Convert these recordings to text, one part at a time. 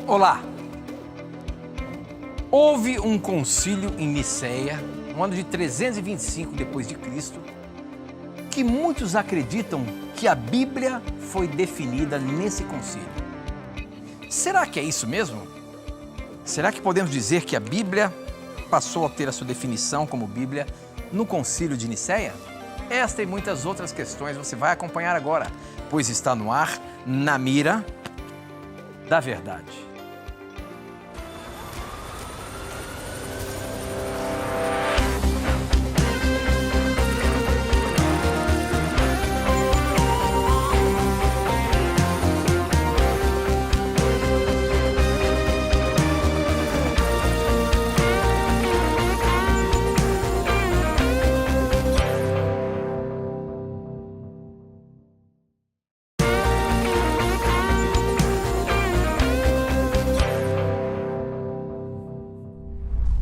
Olá! Houve um concílio em Niceia, no ano de 325 d.C., que muitos acreditam que a Bíblia foi definida nesse concílio. Será que é isso mesmo? Será que podemos dizer que a Bíblia passou a ter a sua definição como Bíblia no concílio de Niceia? Esta e muitas outras questões você vai acompanhar agora, pois está no ar, Na Mira da Verdade.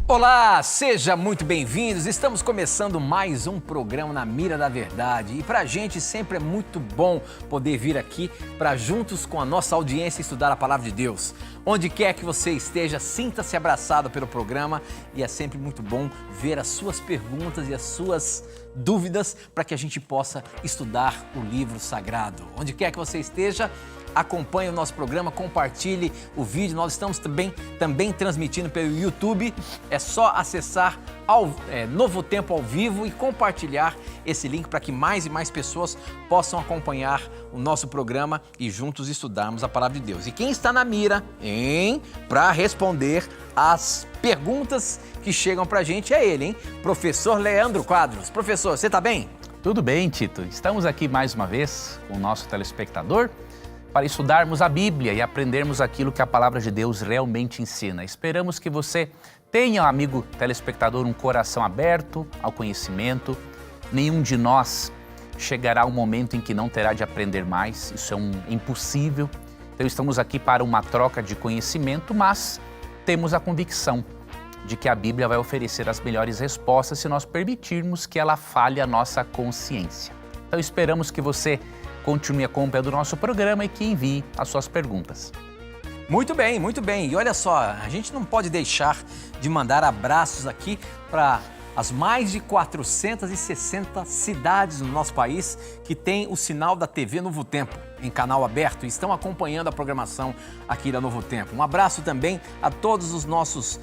Olá, seja muito bem-vindos. Estamos começando mais um programa Na Mira da Verdade. E pra gente sempre é muito bom poder vir aqui para juntos com a nossa audiência estudar a Palavra de Deus. Onde quer que você esteja, sinta-se abraçado pelo programa e é sempre muito bom ver as suas perguntas e as suas dúvidas para que a gente possa estudar o livro sagrado. Onde quer que você esteja, acompanhe o nosso programa, compartilhe o vídeo. Nós estamos também transmitindo pelo YouTube. É só acessar Novo Tempo ao vivo e compartilhar esse link para que mais e mais pessoas possam acompanhar o nosso programa e juntos estudarmos a Palavra de Deus. E quem está na mira, para responder as perguntas que chegam para a gente é ele, Professor Leandro Quadros. Professor, você está bem? Tudo bem, Tito. Estamos aqui mais uma vez com o nosso telespectador para estudarmos a Bíblia e aprendermos aquilo que a Palavra de Deus realmente ensina. Esperamos que você tenha, amigo telespectador, um coração aberto ao conhecimento. Nenhum de nós chegará um momento em que não terá de aprender mais, isso é impossível. Então estamos aqui para uma troca de conhecimento, mas temos a convicção de que a Bíblia vai oferecer as melhores respostas se nós permitirmos que ela fale a nossa consciência. Então esperamos que você continue acompanhando o nosso programa e que envie as suas perguntas. Muito bem, muito bem. E olha só, a gente não pode deixar de mandar abraços aqui para as mais de 460 cidades no nosso país que tem o sinal da TV Novo Tempo em canal aberto e estão acompanhando a programação aqui da Novo Tempo. Um abraço também a todos os nossos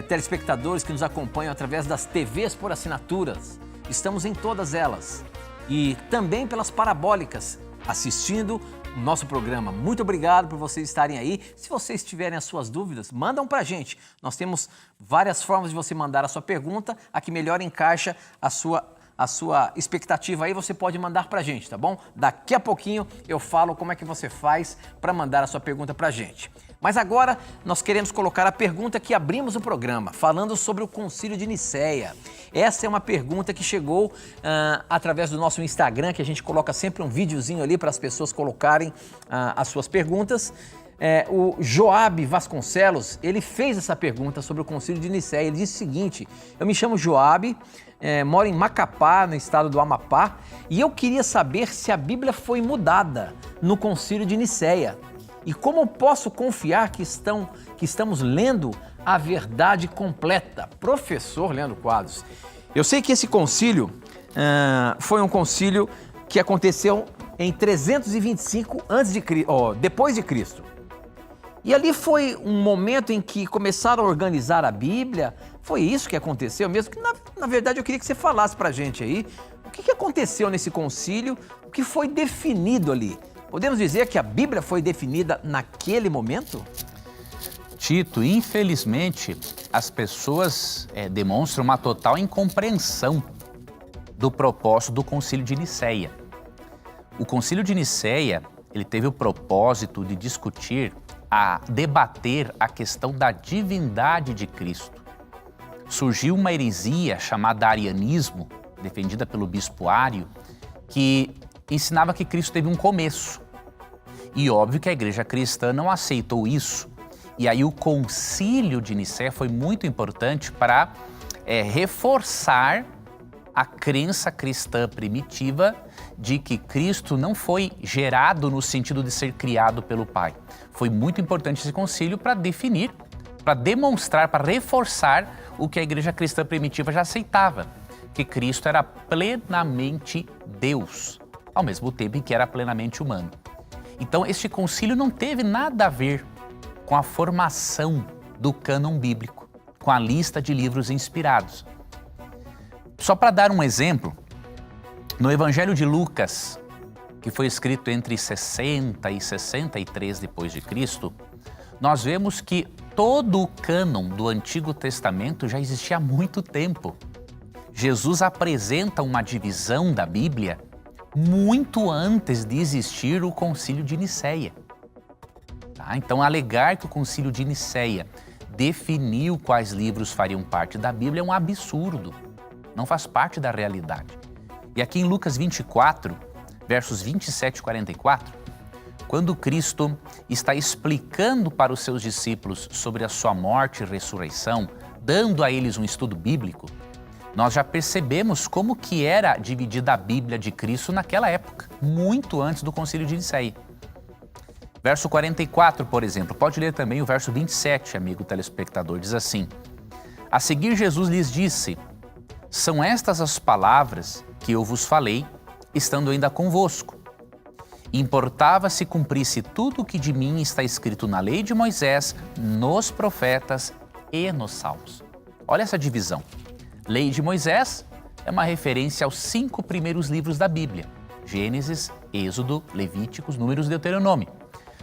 telespectadores que nos acompanham através das TVs por assinaturas. Estamos em todas elas. E também pelas parabólicas, assistindo o nosso programa. Muito obrigado por vocês estarem aí. Se vocês tiverem as suas dúvidas, mandam pra gente. Nós temos várias formas de você mandar a sua pergunta, a que melhor encaixa a sua expectativa aí, você pode mandar pra gente, tá bom? Daqui a pouquinho eu falo como é que você faz para mandar a sua pergunta pra gente. Mas agora nós queremos colocar a pergunta que abrimos o programa, falando sobre o Concílio de Niceia. Essa é uma pergunta que chegou através do nosso Instagram, que a gente coloca sempre um videozinho ali para as pessoas colocarem as suas perguntas. O Joab Vasconcelos, ele fez essa pergunta sobre o Concílio de Niceia. Ele disse o seguinte: eu me chamo Joab, moro em Macapá, no estado do Amapá, e eu queria saber se a Bíblia foi mudada no Concílio de Niceia. E como posso confiar que estamos lendo a verdade completa? Professor Leandro Quadros, eu sei que esse concílio foi um concílio que aconteceu em 325 depois de Cristo. E ali foi um momento em que começaram a organizar a Bíblia. Foi isso que aconteceu mesmo? Que na verdade eu queria que você falasse pra gente aí o que aconteceu nesse concílio, o que foi definido ali. Podemos dizer que a Bíblia foi definida naquele momento? Tito, infelizmente, as pessoas demonstram uma total incompreensão do propósito do Concílio de Niceia. O Concílio de Niceia, ele teve o propósito de debater a questão da divindade de Cristo. Surgiu uma heresia chamada arianismo, defendida pelo bispo Ário, que ensinava que Cristo teve um começo. E óbvio que a igreja cristã não aceitou isso. E aí o Concílio de Niceia foi muito importante para reforçar a crença cristã primitiva de que Cristo não foi gerado no sentido de ser criado pelo Pai. Foi muito importante esse concílio para definir, para demonstrar, para reforçar o que a igreja cristã primitiva já aceitava, que Cristo era plenamente Deus, ao mesmo tempo em que era plenamente humano. Então, este concílio não teve nada a ver com a formação do cânon bíblico, com a lista de livros inspirados. Só para dar um exemplo, no Evangelho de Lucas, que foi escrito entre 60 e 63 depois de Cristo, nós vemos que todo o cânon do Antigo Testamento já existia há muito tempo. Jesus apresenta uma divisão da Bíblia muito antes de existir o Concílio de Nicéia. Tá? Então, alegar que o Concílio de Nicéia definiu quais livros fariam parte da Bíblia é um absurdo. Não faz parte da realidade. E aqui em Lucas 24, versos 27 e 44, quando Cristo está explicando para os seus discípulos sobre a sua morte e ressurreição, dando a eles um estudo bíblico, nós já percebemos como que era dividida a Bíblia de Cristo naquela época, muito antes do Concílio de Nicéia. Verso 44, por exemplo, pode ler também o verso 27, amigo telespectador, diz assim: a seguir Jesus lhes disse: são estas as palavras que eu vos falei, estando ainda convosco. Importava se cumprisse tudo o que de mim está escrito na lei de Moisés, nos profetas e nos salmos. Olha essa divisão. Lei de Moisés é uma referência aos 5 primeiros livros da Bíblia: Gênesis, Êxodo, Levíticos, Números e Deuteronômio.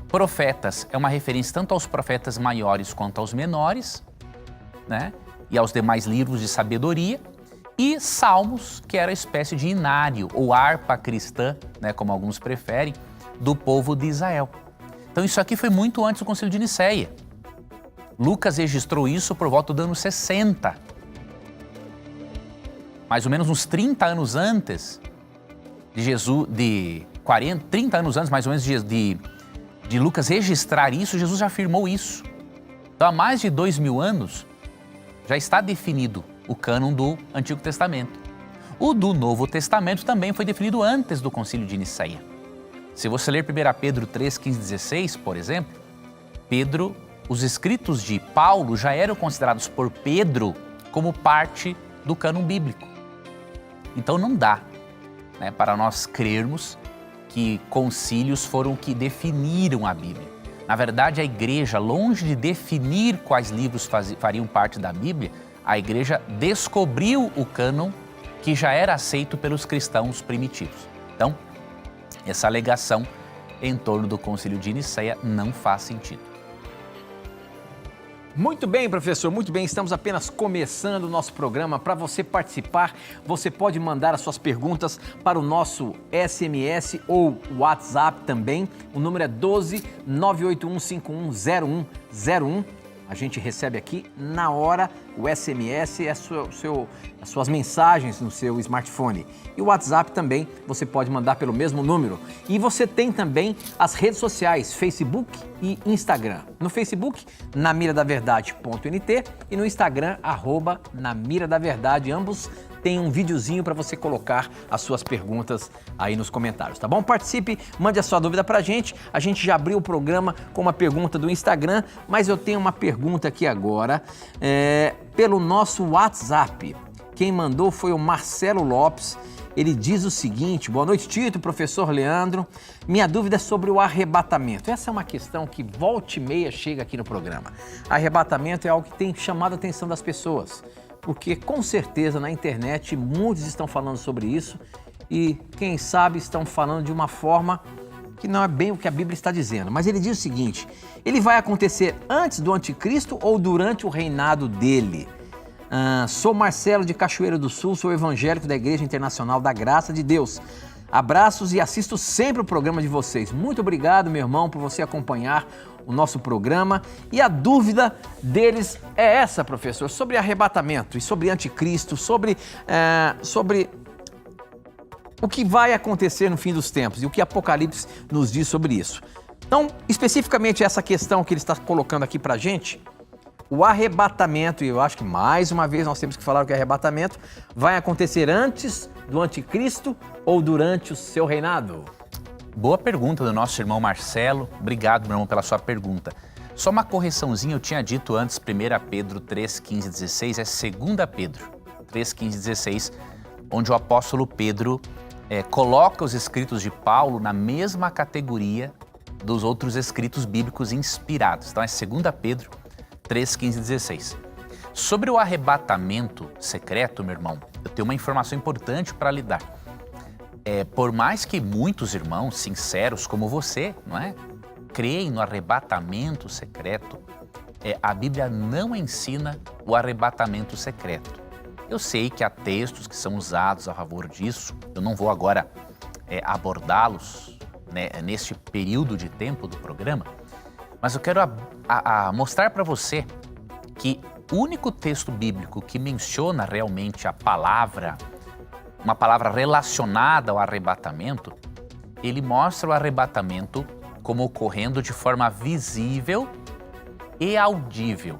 Profetas é uma referência tanto aos profetas maiores quanto aos menores, né? E aos demais livros de sabedoria. E Salmos, que era a espécie de inário ou harpa cristã, né, como alguns preferem, do povo de Israel. Então isso aqui foi muito antes do Concílio de Nicéia. Lucas registrou isso por volta do ano 60. Mais ou menos uns 30 anos antes de Jesus, 30 anos antes mais ou menos de Lucas registrar isso, Jesus já afirmou isso. Então há mais de 2000 anos já está definido o cânon do Antigo Testamento. O do Novo Testamento também foi definido antes do Concílio de Nicéia. Se você ler 1 Pedro 3, 15, 16, por exemplo, os escritos de Paulo já eram considerados por Pedro como parte do cânon bíblico. Então não dá, né, para nós crermos que concílios foram o que definiram a Bíblia. Na verdade, a igreja, longe de definir quais livros fariam parte da Bíblia, a igreja descobriu o cânon que já era aceito pelos cristãos primitivos. Então, essa alegação em torno do Concílio de Nicéia não faz sentido. Muito bem, professor, muito bem. Estamos apenas começando o nosso programa. Para você participar, você pode mandar as suas perguntas para o nosso SMS ou WhatsApp também. O número é 12 981 510101. A gente recebe aqui na hora o SMS e as suas mensagens no seu smartphone. E o WhatsApp também você pode mandar pelo mesmo número. E você tem também as redes sociais, Facebook e Instagram. No Facebook, namiradaverdade.nt e no Instagram, @namiradaverdade. Ambos tem um videozinho para você colocar as suas perguntas aí nos comentários, tá bom? Participe, mande a sua dúvida pra gente. A gente já abriu o programa com uma pergunta do Instagram, mas eu tenho uma pergunta aqui agora pelo nosso WhatsApp. Quem mandou foi o Marcelo Lopes. Ele diz o seguinte: boa noite, Tito, professor Leandro. Minha dúvida é sobre o arrebatamento. Essa é uma questão que volta e meia chega aqui no programa. Arrebatamento é algo que tem chamado a atenção das pessoas, porque com certeza na internet muitos estão falando sobre isso e quem sabe estão falando de uma forma que não é bem o que a Bíblia está dizendo. Mas ele diz o seguinte: ele vai acontecer antes do anticristo ou durante o reinado dele? Sou Marcelo de Cachoeira do Sul, sou evangélico da Igreja Internacional da Graça de Deus. Abraços e assisto sempre o programa de vocês. Muito obrigado, meu irmão, por você acompanhar o nosso programa. E a dúvida deles é essa, professor, sobre arrebatamento e sobre anticristo, sobre o que vai acontecer no fim dos tempos e o que Apocalipse nos diz sobre isso. Então, especificamente essa questão que ele está colocando aqui pra gente, o arrebatamento, e eu acho que mais uma vez nós temos que falar que o arrebatamento vai acontecer antes do anticristo ou durante o seu reinado? Boa pergunta do nosso irmão Marcelo. Obrigado, meu irmão, pela sua pergunta. Só uma correçãozinha, eu tinha dito antes 1 Pedro 3, 15, 16, é 2 Pedro 3, 15, 16, onde o apóstolo Pedro coloca os escritos de Paulo na mesma categoria dos outros escritos bíblicos inspirados. Então é 2 Pedro 3, 15 e 16. Sobre o arrebatamento secreto, meu irmão, eu tenho uma informação importante para lhe dar. Por mais que muitos irmãos sinceros como você, não é, creem no arrebatamento secreto, a Bíblia não ensina o arrebatamento secreto. Eu sei que há textos que são usados a favor disso, eu não vou agora abordá-los, né, neste período de tempo do programa, mas eu quero mostrar para você que o único texto bíblico que menciona realmente uma palavra relacionada ao arrebatamento, ele mostra o arrebatamento como ocorrendo de forma visível e audível.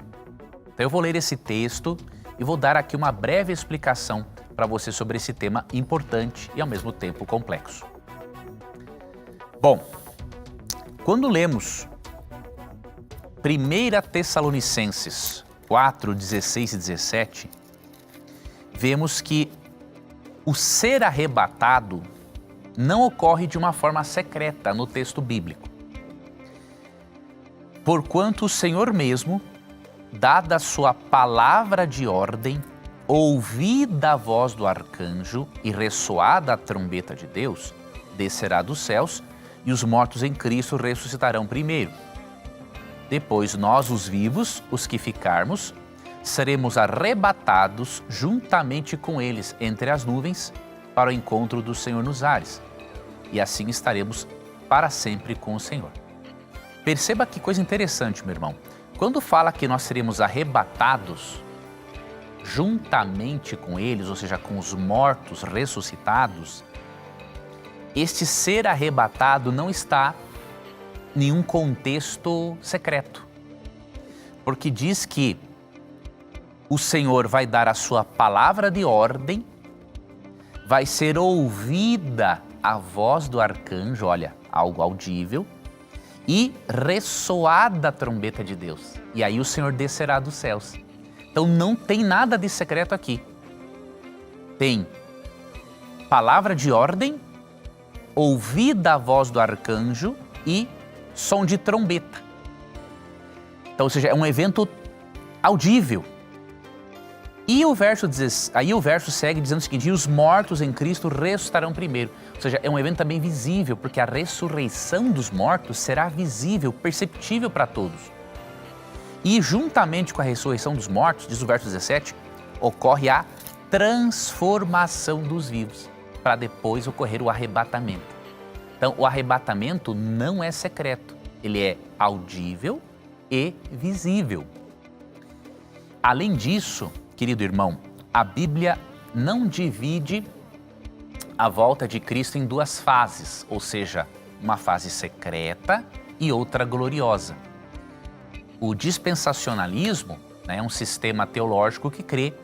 Então eu vou ler esse texto e vou dar aqui uma breve explicação para você sobre esse tema importante e ao mesmo tempo complexo. Bom, quando lemos 1 Tessalonicenses 4, 16 e 17, vemos que o ser arrebatado não ocorre de uma forma secreta no texto bíblico. Porquanto o Senhor mesmo, dada a sua palavra de ordem, ouvida a voz do arcanjo e ressoada a trombeta de Deus, descerá dos céus e os mortos em Cristo ressuscitarão primeiro. Depois nós, os vivos, os que ficarmos, seremos arrebatados juntamente com eles entre as nuvens para o encontro do Senhor nos ares. E assim estaremos para sempre com o Senhor. Perceba que coisa interessante, meu irmão. Quando fala que nós seremos arrebatados juntamente com eles, ou seja, com os mortos ressuscitados, este ser arrebatado não está em nenhum contexto secreto. Porque diz que o Senhor vai dar a sua palavra de ordem, vai ser ouvida a voz do arcanjo, olha, algo audível, e ressoada a trombeta de Deus. E aí o Senhor descerá dos céus. Então não tem nada de secreto aqui. Tem palavra de ordem, ouvida a voz do arcanjo e som de trombeta. Então, ou seja, é um evento audível. E aí o verso segue dizendo o seguinte: e os mortos em Cristo ressuscitarão primeiro. Ou seja, é um evento também visível, porque a ressurreição dos mortos será visível, perceptível para todos. E juntamente com a ressurreição dos mortos, diz o verso 17, ocorre a transformação dos vivos, para depois ocorrer o arrebatamento. Então, o arrebatamento não é secreto, ele é audível e visível. Além disso, querido irmão, a Bíblia não divide a volta de Cristo em duas fases, ou seja, uma fase secreta e outra gloriosa. O dispensacionalismo, né, é um sistema teológico que crê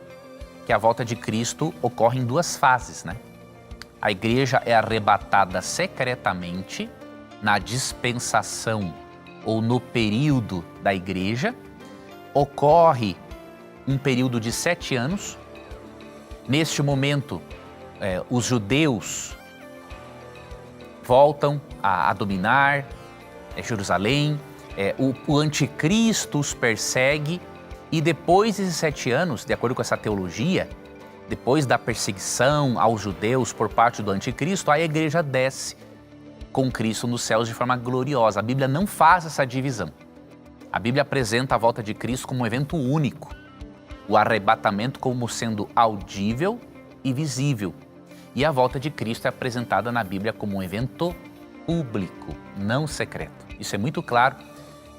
que a volta de Cristo ocorre em duas fases, né? A igreja é arrebatada secretamente na dispensação ou no período da igreja, ocorre um período de 7 anos. Neste momento, os judeus voltam a dominar Jerusalém, o anticristo os persegue e depois desses 7 anos, de acordo com essa teologia, depois da perseguição aos judeus por parte do anticristo, a igreja desce com Cristo nos céus de forma gloriosa. A Bíblia não faz essa divisão. A Bíblia apresenta a volta de Cristo como um evento único, o arrebatamento como sendo audível e visível. E a volta de Cristo é apresentada na Bíblia como um evento público, não secreto. Isso é muito claro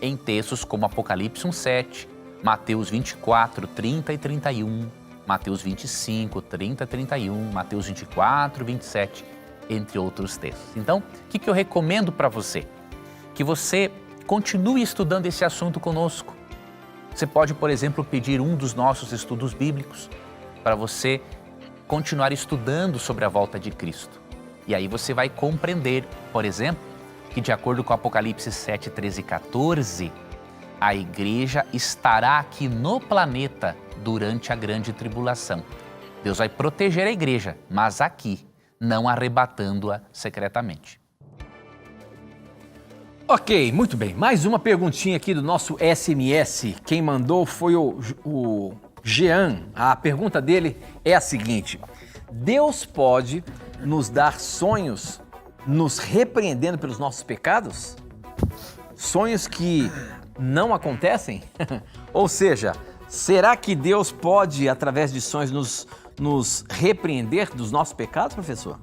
em textos como Apocalipse 1:7, Mateus 24, 30 e 31, Mateus 25, 30 e 31, Mateus 24, 27, entre outros textos. Então, o que eu recomendo para você? Que você continue estudando esse assunto conosco. Você pode, por exemplo, pedir um dos nossos estudos bíblicos para você continuar estudando sobre a volta de Cristo. E aí você vai compreender, por exemplo, que de acordo com Apocalipse 7, 13 e 14, a igreja estará aqui no planeta durante a grande tribulação. Deus vai proteger a igreja, mas aqui, não arrebatando-a secretamente. Ok, muito bem. Mais uma perguntinha aqui do nosso SMS. Quem mandou foi o Jean. A pergunta dele é a seguinte: Deus pode nos dar sonhos nos repreendendo pelos nossos pecados? Sonhos que não acontecem? Ou seja, será que Deus pode, através de sonhos, nos repreender dos nossos pecados, professor?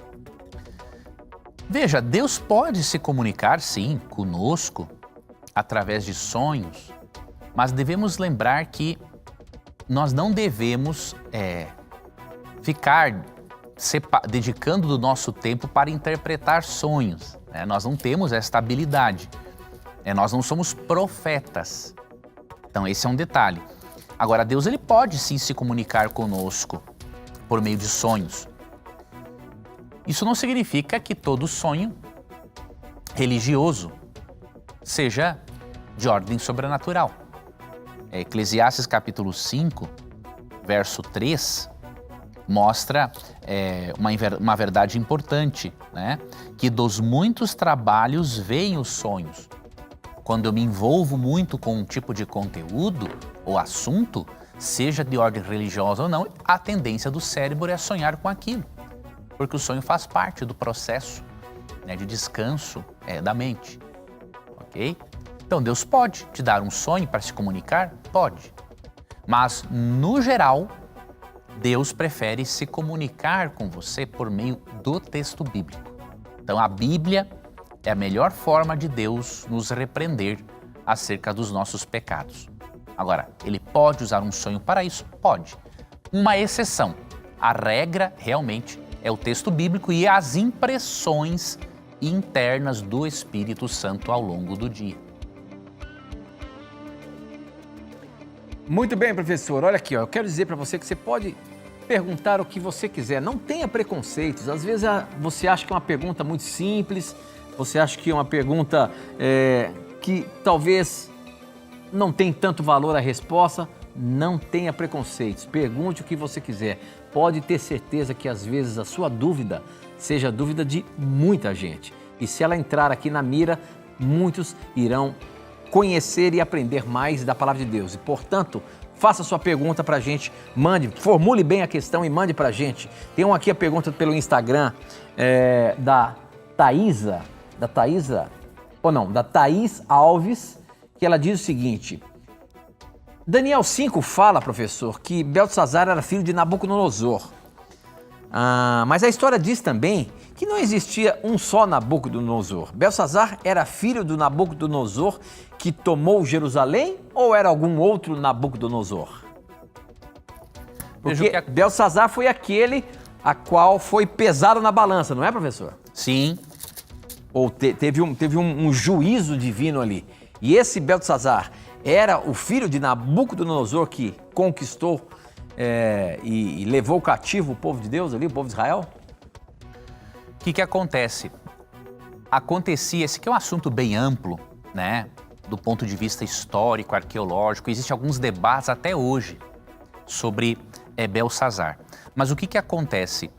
Veja, Deus pode se comunicar, sim, conosco, através de sonhos, mas devemos lembrar que nós não devemos ficar dedicando do nosso tempo para interpretar sonhos. Né? Nós não temos esta habilidade. Nós não somos profetas. Então, esse é um detalhe. Agora, Deus ele pode sim se comunicar conosco por meio de sonhos. Isso não significa que todo sonho religioso seja de ordem sobrenatural. Eclesiastes capítulo 5, verso 3, mostra uma verdade importante, né? Que dos muitos trabalhos vêm os sonhos. Quando eu me envolvo muito com um tipo de conteúdo ou assunto, seja de ordem religiosa ou não, a tendência do cérebro é sonhar com aquilo. Porque o sonho faz parte do processo, né, de descanso da mente, ok? Então, Deus pode te dar um sonho para se comunicar? Pode. Mas, no geral, Deus prefere se comunicar com você por meio do texto bíblico. Então, a Bíblia é a melhor forma de Deus nos repreender acerca dos nossos pecados. Agora, Ele pode usar um sonho para isso? Pode. Uma exceção. A regra, realmente, é o texto bíblico e as impressões internas do Espírito Santo ao longo do dia. Muito bem, professor. Olha aqui, ó, eu quero dizer para você que você pode perguntar o que você quiser. Não tenha preconceitos. Às vezes você acha que é uma pergunta muito simples, você acha que é uma pergunta que talvez não tem tanto valor a resposta. Não tenha preconceitos. Pergunte o que você quiser. Pode ter certeza que às vezes a sua dúvida seja a dúvida de muita gente. E se ela entrar aqui na mira, muitos irão conhecer e aprender mais da palavra de Deus. E, portanto, faça sua pergunta para a gente, formule bem a questão e mande para a gente. Tem aqui a pergunta pelo Instagram da Thaís Alves, que ela diz o seguinte: Daniel 5 fala, professor, que Beltesazar era filho de Nabucodonosor. Mas a história diz também que não existia um só Nabucodonosor. Beltesazar era filho do Nabucodonosor que tomou Jerusalém ou era algum outro Nabucodonosor? Porque Beltesazar foi aquele a qual foi pesado na balança, não é, professor? Sim. Ou teve um juízo divino ali. E esse Beltesazar era o filho de Nabucodonosor que conquistou e levou cativo o povo de Deus ali, o povo de Israel? O que acontece? Acontecia, esse aqui é um assunto bem amplo, né? Do ponto de vista histórico, arqueológico, existem alguns debates até hoje sobre Beltesazar. Mas o que acontece?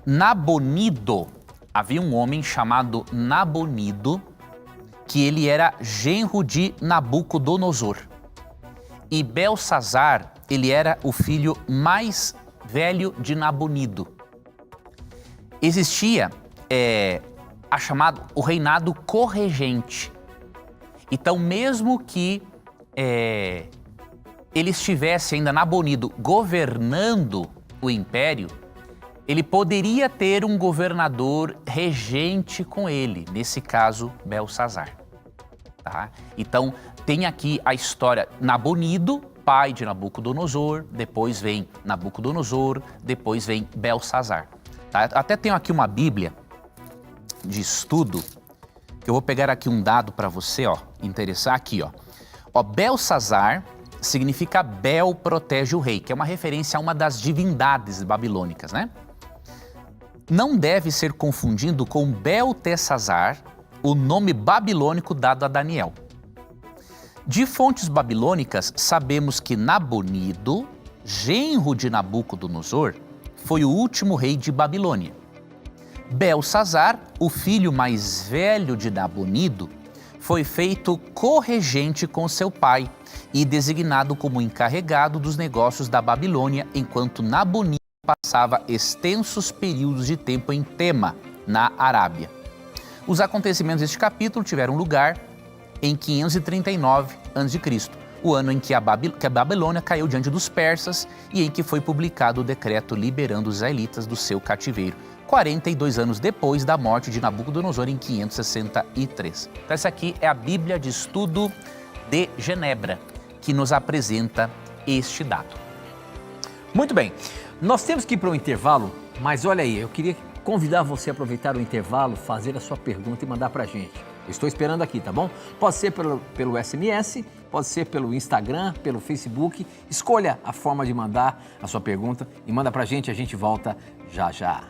Nabonido, havia um homem chamado Nabonido, que ele era genro de Nabucodonosor. E Beltesazar, ele era o filho mais velho de Nabonido. Existia o reinado corregente. Então, mesmo que ele estivesse ainda Nabonido governando o império, ele poderia ter um governador regente com ele, nesse caso, Beltesazar. Tá? Então, tem aqui a história Nabonido, pai de Nabucodonosor, depois vem Nabucodonosor, depois vem Beltesazar. Tá? Até tenho aqui uma Bíblia de estudo, que eu vou pegar aqui um dado para você, interessar aqui, Beltesazar significa Bel protege o rei, que é uma referência a uma das divindades babilônicas, né? Não deve ser confundido com Beltesazar, o nome babilônico dado a Daniel. De fontes babilônicas, sabemos que Nabonido, genro de Nabucodonosor, foi o último rei de Babilônia. Belsazar, o filho mais velho de Nabonido, foi feito corregente com seu pai e designado como encarregado dos negócios da Babilônia, enquanto Nabonido passava extensos períodos de tempo em Tema, na Arábia. Os acontecimentos deste capítulo tiveram lugar em 539 a.C., o ano em que a Babilônia caiu diante dos persas e em que foi publicado o decreto liberando os israelitas do seu cativeiro, 42 anos depois da morte de Nabucodonosor em 563. Então essa aqui é a Bíblia de Estudo de Genebra, que nos apresenta este dado. Muito bem, nós temos que ir para o intervalo, mas olha aí, eu queria convidar você a aproveitar o intervalo, fazer a sua pergunta e mandar para a gente. Eu estou esperando aqui, tá bom? Pode ser pelo SMS, pode ser pelo Instagram, pelo Facebook. Escolha a forma de mandar a sua pergunta e manda para a gente volta já já.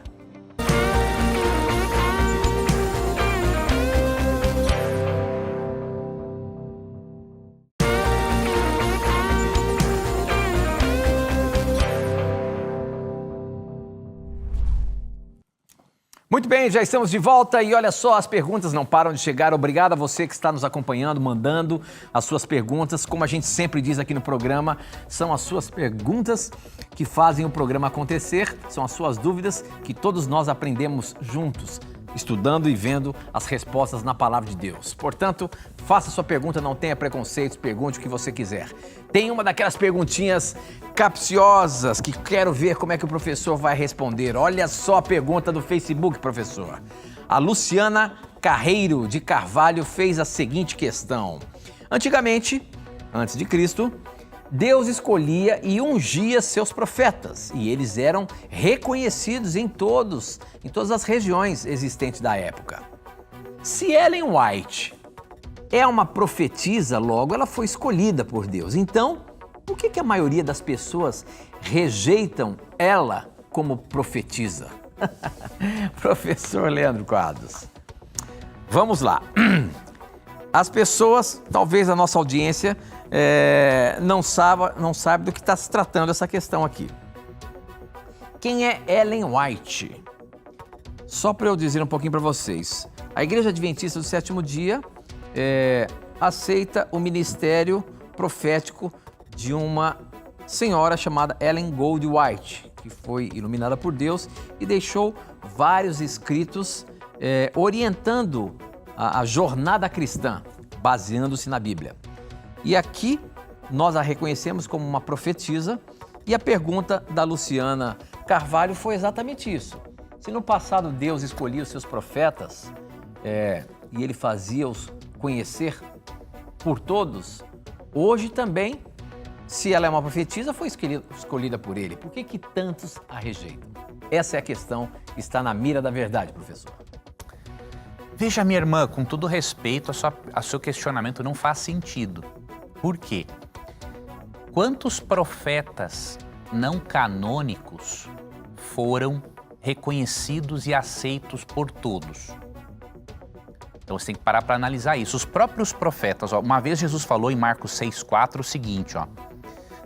Muito bem, já estamos de volta e olha só, as perguntas não param de chegar. Obrigado a você que está nos acompanhando, mandando as suas perguntas. Como a gente sempre diz aqui no programa, são as suas perguntas que fazem o programa acontecer, são as suas dúvidas que todos nós aprendemos juntos, estudando e vendo as respostas na palavra de Deus. Portanto, faça sua pergunta, não tenha preconceitos, pergunte o que você quiser. Tem uma daquelas perguntinhas capciosas que quero ver como é que o professor vai responder. Olha só a pergunta do Facebook, professor. A Luciana Carreiro de Carvalho fez a seguinte questão. Antigamente, antes de Cristo, Deus escolhia e ungia seus profetas e eles eram reconhecidos em todas as regiões existentes da época. Se Ellen White é uma profetisa, logo ela foi escolhida por Deus. Então, por que a maioria das pessoas rejeitam ela como profetisa? Professor Leandro Quadros, vamos lá. As pessoas, talvez a nossa audiência, não sabe do que está se tratando essa questão aqui. Quem é Ellen White? Só para eu dizer um pouquinho para vocês. A Igreja Adventista do Sétimo Dia aceita o ministério profético de uma senhora chamada Ellen Gold White, que foi iluminada por Deus e deixou vários escritos orientando a jornada cristã, baseando-se na Bíblia. E aqui nós a reconhecemos como uma profetisa e a pergunta da Luciana Carvalho foi exatamente isso. Se no passado Deus escolhia os seus profetas e ele fazia-os conhecer por todos, hoje também, se ela é uma profetisa, foi escolhida por ele. Por que tantos a rejeitam? Essa é a questão que está na mira da verdade, professor. Veja, minha irmã, com todo respeito, o seu questionamento não faz sentido. Por quê? Quantos profetas não canônicos foram reconhecidos e aceitos por todos? Então você tem que parar para analisar isso. Os próprios profetas, uma vez Jesus falou em Marcos 6,4 o seguinte,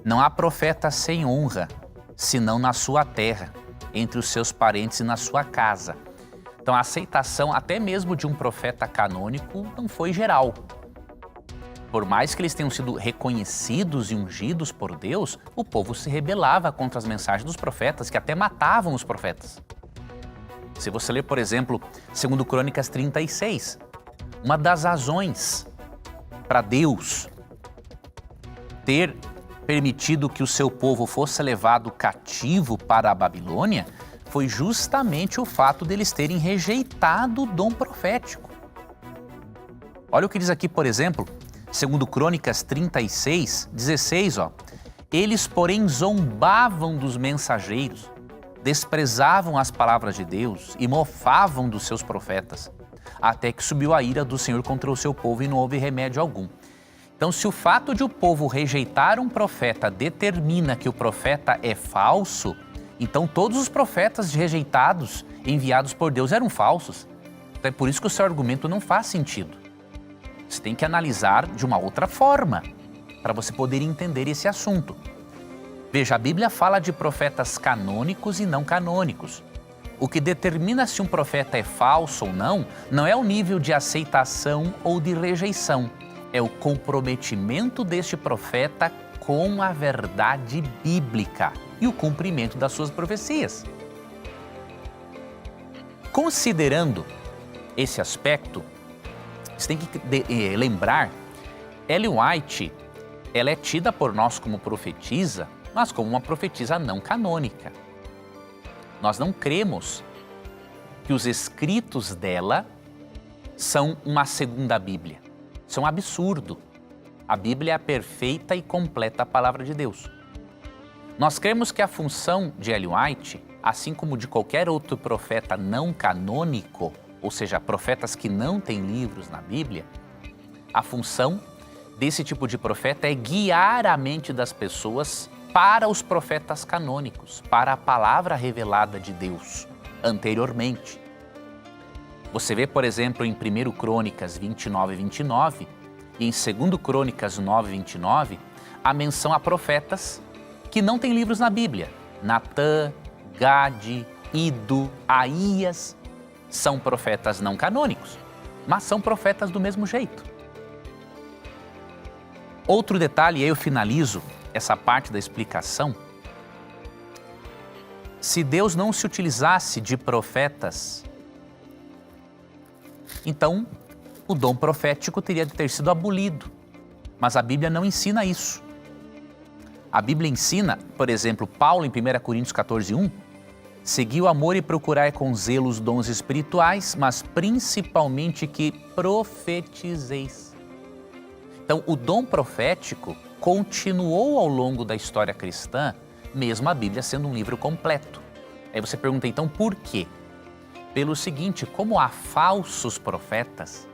não há profeta sem honra, senão na sua terra, entre os seus parentes e na sua casa. Então a aceitação até mesmo de um profeta canônico não foi geral. Por mais que eles tenham sido reconhecidos e ungidos por Deus, o povo se rebelava contra as mensagens dos profetas, que até matavam os profetas. Se você ler, por exemplo, 2 Crônicas 36, uma das razões para Deus ter permitido que o seu povo fosse levado cativo para a Babilônia foi justamente o fato deles terem rejeitado o dom profético. Olha o que diz aqui, por exemplo, 2 Crônicas 36, 16, Eles, porém, zombavam dos mensageiros, desprezavam as palavras de Deus e mofavam dos seus profetas, até que subiu a ira do Senhor contra o seu povo e não houve remédio algum. Então, se o fato de o povo rejeitar um profeta determina que o profeta é falso, então todos os profetas rejeitados, enviados por Deus, eram falsos. Então, é por isso que o seu argumento não faz sentido. Você tem que analisar de uma outra forma, para você poder entender esse assunto. Veja, a Bíblia fala de profetas canônicos e não canônicos. O que determina se um profeta é falso ou não, não é o nível de aceitação ou de rejeição. É o comprometimento deste profeta com a verdade bíblica e o cumprimento das suas profecias. Considerando esse aspecto, você tem que lembrar, Ellen White, ela é tida por nós como profetisa, mas como uma profetisa não canônica. Nós não cremos que os escritos dela são uma segunda Bíblia. Isso é um absurdo. A Bíblia é a perfeita e completa palavra de Deus. Nós cremos que a função de Ellen White, assim como de qualquer outro profeta não canônico, ou seja, profetas que não têm livros na Bíblia, a função desse tipo de profeta é guiar a mente das pessoas para os profetas canônicos, para a palavra revelada de Deus anteriormente. Você vê, por exemplo, em 1 Crônicas 29:29 e em 2 Crônicas 9:29, a menção a profetas que não têm livros na Bíblia. Natã, Gade, Ido, Aías são profetas não canônicos, mas são profetas do mesmo jeito. Outro detalhe, e aí eu finalizo essa parte da explicação. Se Deus não se utilizasse de profetas, então o dom profético teria de ter sido abolido. Mas a Bíblia não ensina isso. A Bíblia ensina, por exemplo, Paulo em 1 Coríntios 14:1, segui o amor e procurai com zelo os dons espirituais, mas principalmente que profetizeis. Então, o dom profético continuou ao longo da história cristã, mesmo a Bíblia sendo um livro completo. Aí você pergunta, então, por quê? Pelo seguinte, como há falsos profetas,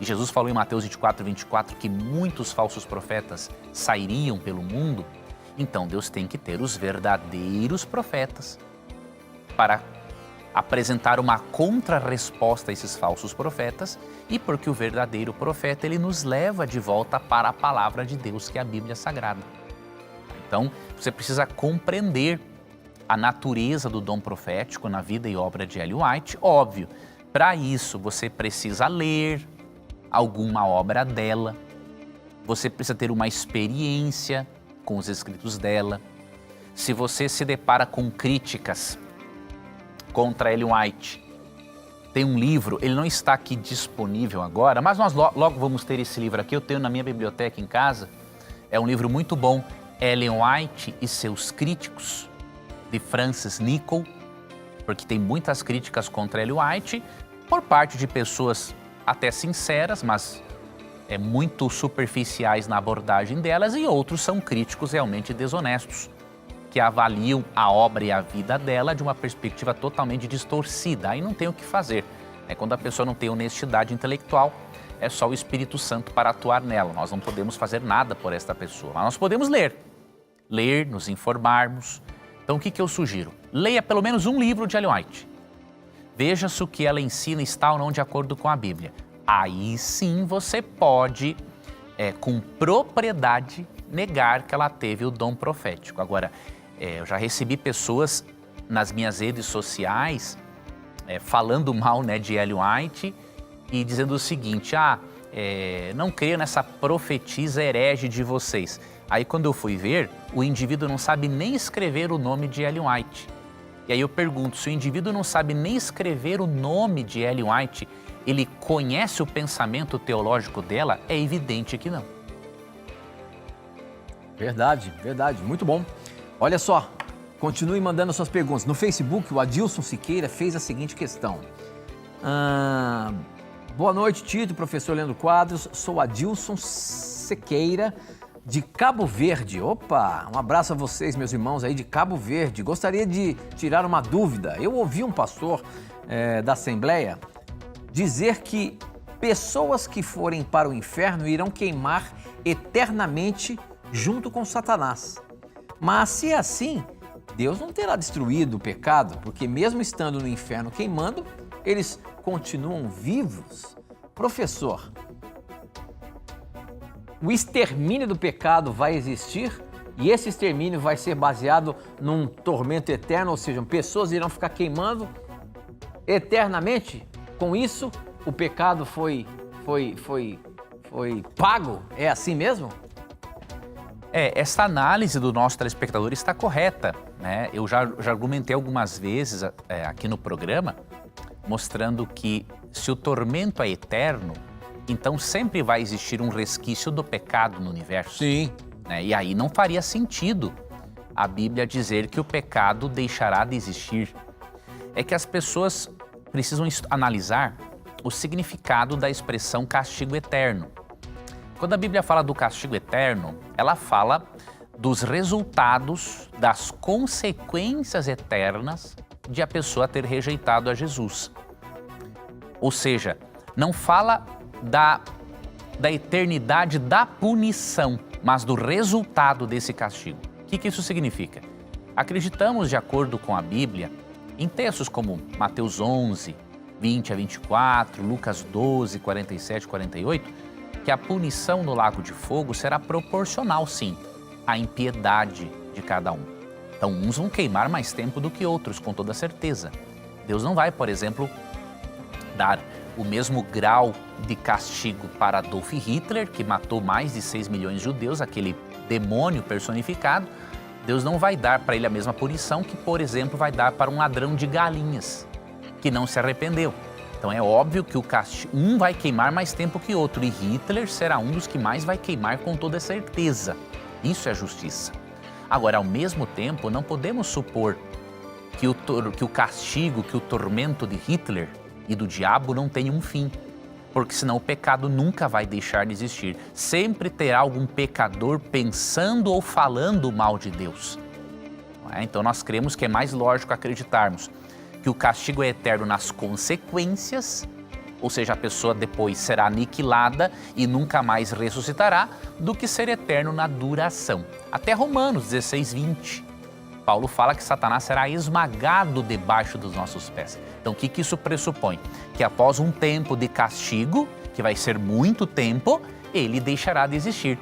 e Jesus falou em Mateus 24:24 que muitos falsos profetas sairiam pelo mundo, então Deus tem que ter os verdadeiros profetas para apresentar uma contra-resposta a esses falsos profetas, e porque o verdadeiro profeta, ele nos leva de volta para a palavra de Deus, que é a Bíblia Sagrada. Então, você precisa compreender a natureza do dom profético na vida e obra de Ellen White. Óbvio, para isso você precisa ler alguma obra dela, você precisa ter uma experiência com os escritos dela. Se você se depara com críticas contra Ellen White, tem um livro, ele não está aqui disponível agora, mas nós logo vamos ter esse livro aqui, eu tenho na minha biblioteca em casa, é um livro muito bom, Ellen White e seus críticos, de Francis Nichol, porque tem muitas críticas contra Ellen White, por parte de pessoas até sinceras, mas muito superficiais na abordagem delas, e outros são críticos realmente desonestos, que avaliam a obra e a vida dela de uma perspectiva totalmente distorcida. Aí não tem o que fazer. Quando a pessoa não tem honestidade intelectual, é só o Espírito Santo para atuar nela. Nós não podemos fazer nada por esta pessoa, mas nós podemos ler, nos informarmos. Então o que eu sugiro? Leia pelo menos um livro de Ellen White. Veja se o que ela ensina está ou não de acordo com a Bíblia. Aí sim você pode, com propriedade, negar que ela teve o dom profético. Agora, eu já recebi pessoas nas minhas redes sociais falando mal, de Ellen White e dizendo o seguinte, não creio nessa profetisa herege de vocês. Aí quando eu fui ver, o indivíduo não sabe nem escrever o nome de Ellen White. E aí eu pergunto, se o indivíduo não sabe nem escrever o nome de Ellen White, ele conhece o pensamento teológico dela? É evidente que não. Verdade, verdade, muito bom. Olha só, continue mandando suas perguntas. No Facebook, o Adilson Siqueira fez a seguinte questão. Boa noite, Tito, professor Leandro Quadros. Sou Adilson Siqueira, de Cabo Verde. Opa, um abraço a vocês, meus irmãos aí de Cabo Verde. Gostaria de tirar uma dúvida. Eu ouvi um pastor da Assembleia dizer que pessoas que forem para o inferno irão queimar eternamente junto com Satanás. Mas se é assim, Deus não terá destruído o pecado, porque mesmo estando no inferno queimando, eles continuam vivos. Professor, o extermínio do pecado vai existir e esse extermínio vai ser baseado num tormento eterno, ou seja, pessoas irão ficar queimando eternamente? Com isso, o pecado foi pago? É assim mesmo? Essa análise do nosso telespectador está correta, né? Eu já argumentei algumas vezes aqui no programa, mostrando que se o tormento é eterno, então sempre vai existir um resquício do pecado no universo. Sim. Né? E aí não faria sentido a Bíblia dizer que o pecado deixará de existir. É que as pessoas precisam analisar o significado da expressão castigo eterno. Quando a Bíblia fala do castigo eterno, ela fala dos resultados, das consequências eternas de a pessoa ter rejeitado a Jesus. Ou seja, não fala da eternidade da punição, mas do resultado desse castigo. O que isso significa? Acreditamos, de acordo com a Bíblia, em textos como Mateus 11, 20 a 24, Lucas 12, 47 e 48, que a punição no lago de fogo será proporcional, sim, à impiedade de cada um. Então, uns vão queimar mais tempo do que outros, com toda certeza. Deus não vai, por exemplo, dar o mesmo grau de castigo para Adolf Hitler, que matou mais de 6 milhões de judeus, aquele demônio personificado. Deus não vai dar para ele a mesma punição que, por exemplo, vai dar para um ladrão de galinhas, que não se arrependeu. Então é óbvio que um vai queimar mais tempo que outro, e Hitler será um dos que mais vai queimar com toda certeza. Isso é justiça. Agora, ao mesmo tempo, não podemos supor que o castigo, que o tormento de Hitler e do diabo não tenha um fim, porque senão o pecado nunca vai deixar de existir. Sempre terá algum pecador pensando ou falando mal de Deus. Então nós cremos que é mais lógico acreditarmos que o castigo é eterno nas consequências, ou seja, a pessoa depois será aniquilada e nunca mais ressuscitará, do que ser eterno na duração. Até Romanos 16, 20, Paulo fala que Satanás será esmagado debaixo dos nossos pés. Então o que isso pressupõe? Que após um tempo de castigo, que vai ser muito tempo, ele deixará de existir.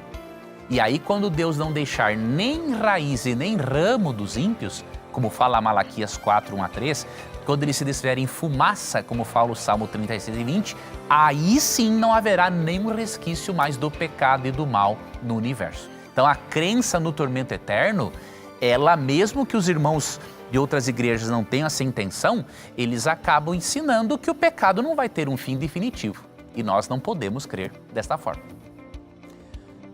E aí, quando Deus não deixar nem raiz e nem ramo dos ímpios, como fala Malaquias 4, 1 a 3, quando eles se desfizer em fumaça, como fala o Salmo 36 e 20, aí sim não haverá nenhum resquício mais do pecado e do mal no universo. Então a crença no tormento eterno, ela, mesmo que os irmãos de outras igrejas não tenham essa intenção, eles acabam ensinando que o pecado não vai ter um fim definitivo. E nós não podemos crer desta forma.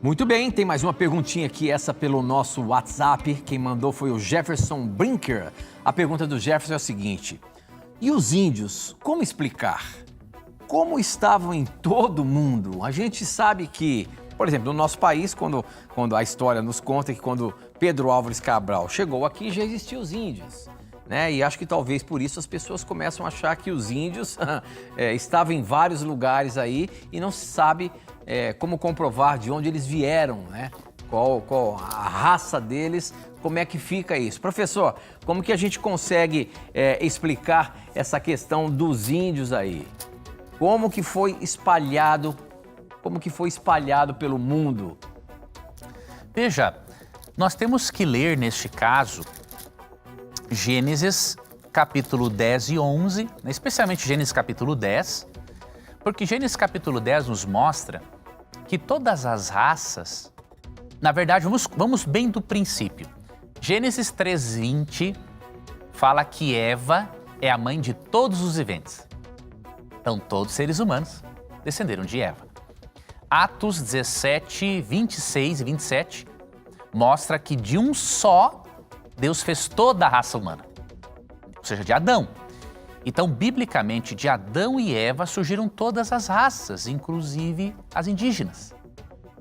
Muito bem, tem mais uma perguntinha aqui, essa pelo nosso WhatsApp. Quem mandou foi o Jefferson Brinker. A pergunta do Jefferson é a seguinte: e os índios, como explicar? Como estavam em todo o mundo? A gente sabe que, por exemplo, no nosso país, quando a história nos conta que quando Pedro Álvares Cabral chegou aqui, já existiam os índios, né? E acho que talvez por isso as pessoas começam a achar que os índios estavam em vários lugares aí e não se sabe como comprovar de onde eles vieram, né? Qual a raça deles, como é que fica isso? Professor, como que a gente consegue explicar essa questão dos índios aí? Como que foi espalhado pelo mundo? Veja, nós temos que ler neste caso Gênesis capítulo 10 e 11, especialmente Gênesis capítulo 10, porque Gênesis capítulo 10 nos mostra que todas as raças, na verdade, vamos bem do princípio. Gênesis 3:20 fala que Eva é a mãe de todos os viventes. Então, todos os seres humanos descenderam de Eva. Atos 17, 26 e 27 mostra que de um só Deus fez toda a raça humana, ou seja, de Adão. Então, biblicamente, de Adão e Eva surgiram todas as raças, inclusive as indígenas.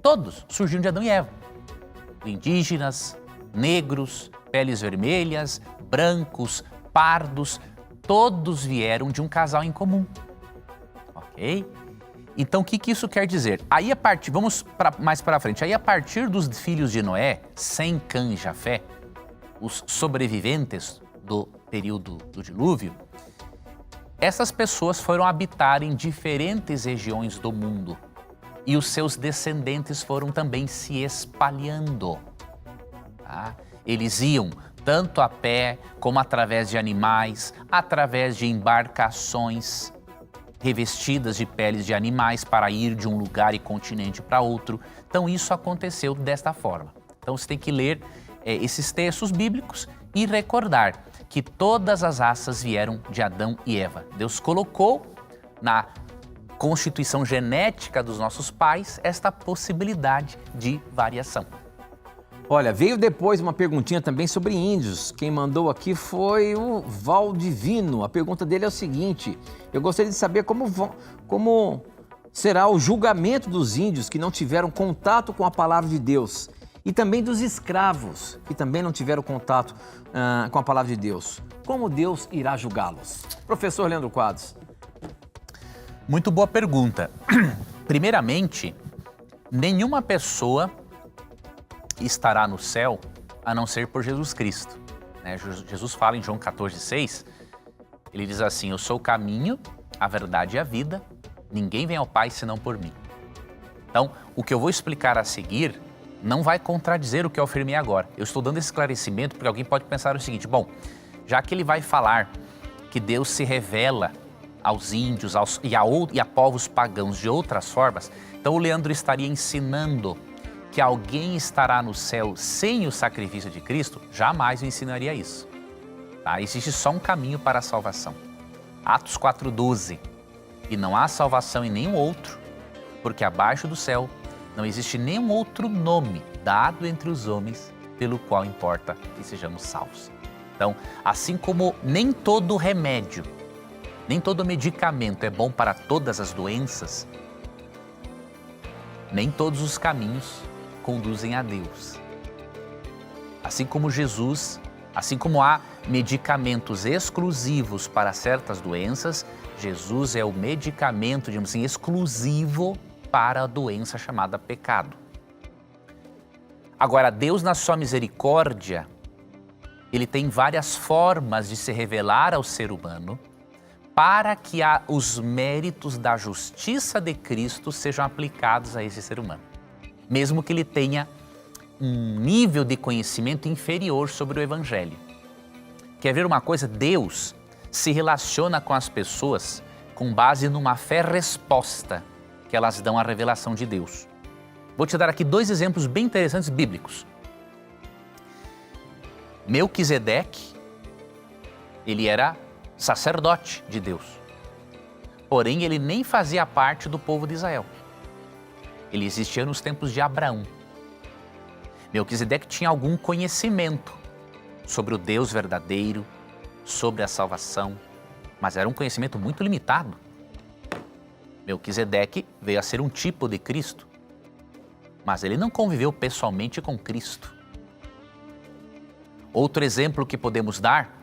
Todos surgiram de Adão e Eva. Indígenas, negros, peles vermelhas, brancos, pardos, todos vieram de um casal em comum. Ok? Então, o que isso quer dizer? Aí, vamos mais para frente. Aí, a partir dos filhos de Noé, Sem, Cã e Jafé, os sobreviventes do período do dilúvio, essas pessoas foram habitar em diferentes regiões do mundo e os seus descendentes foram também se espalhando. Tá? Eles iam tanto a pé como através de animais, através de embarcações revestidas de peles de animais para ir de um lugar e continente para outro. Então isso aconteceu desta forma. Então você tem que ler esses textos bíblicos e recordar que todas as raças vieram de Adão e Eva. Deus colocou na constituição genética dos nossos pais esta possibilidade de variação. Olha, veio depois uma perguntinha também sobre índios. Quem mandou aqui foi o Valdivino. A pergunta dele é o seguinte: eu gostaria de saber como será o julgamento dos índios que não tiveram contato com a palavra de Deus e também dos escravos que também não tiveram contato com a palavra de Deus. Como Deus irá julgá-los? Professor Leandro Quadros. Muito boa pergunta. Primeiramente, nenhuma pessoa estará no céu a não ser por Jesus Cristo. Jesus fala em João 14,6, ele diz assim: eu sou o caminho, a verdade e a vida, ninguém vem ao Pai senão por mim. Então, o que eu vou explicar a seguir não vai contradizer o que eu afirmei agora. Eu estou dando esse esclarecimento porque alguém pode pensar o seguinte: bom, já que ele vai falar que Deus se revela aos índios e a povos pagãos de outras formas, então o Leandro estaria ensinando que alguém estará no céu sem o sacrifício de Cristo? Jamais eu ensinaria isso. Tá? Existe só um caminho para a salvação. Atos 4,12. E não há salvação em nenhum outro, porque abaixo do céu não existe nenhum outro nome dado entre os homens pelo qual importa que sejamos salvos. Então, assim como nem todo remédio, nem todo medicamento é bom para todas as doenças, nem todos os caminhos conduzem a Deus. Assim como Jesus, assim como há medicamentos exclusivos para certas doenças, Jesus é o medicamento, digamos assim, exclusivo para a doença chamada pecado. Agora, Deus, na sua misericórdia, Ele tem várias formas de se revelar ao ser humano para que os méritos da justiça de Cristo sejam aplicados a esse ser humano, mesmo que ele tenha um nível de conhecimento inferior sobre o Evangelho. Quer ver uma coisa? Deus se relaciona com as pessoas com base numa fé-resposta que elas dão à revelação de Deus. Vou te dar aqui 2 exemplos bem interessantes bíblicos. Melquisedeque, ele era sacerdote de Deus, porém ele nem fazia parte do povo de Israel. Ele existia nos tempos de Abraão. Melquisedeque tinha algum conhecimento sobre o Deus verdadeiro, sobre a salvação, mas era um conhecimento muito limitado. Melquisedeque veio a ser um tipo de Cristo, mas ele não conviveu pessoalmente com Cristo. Outro exemplo que podemos dar,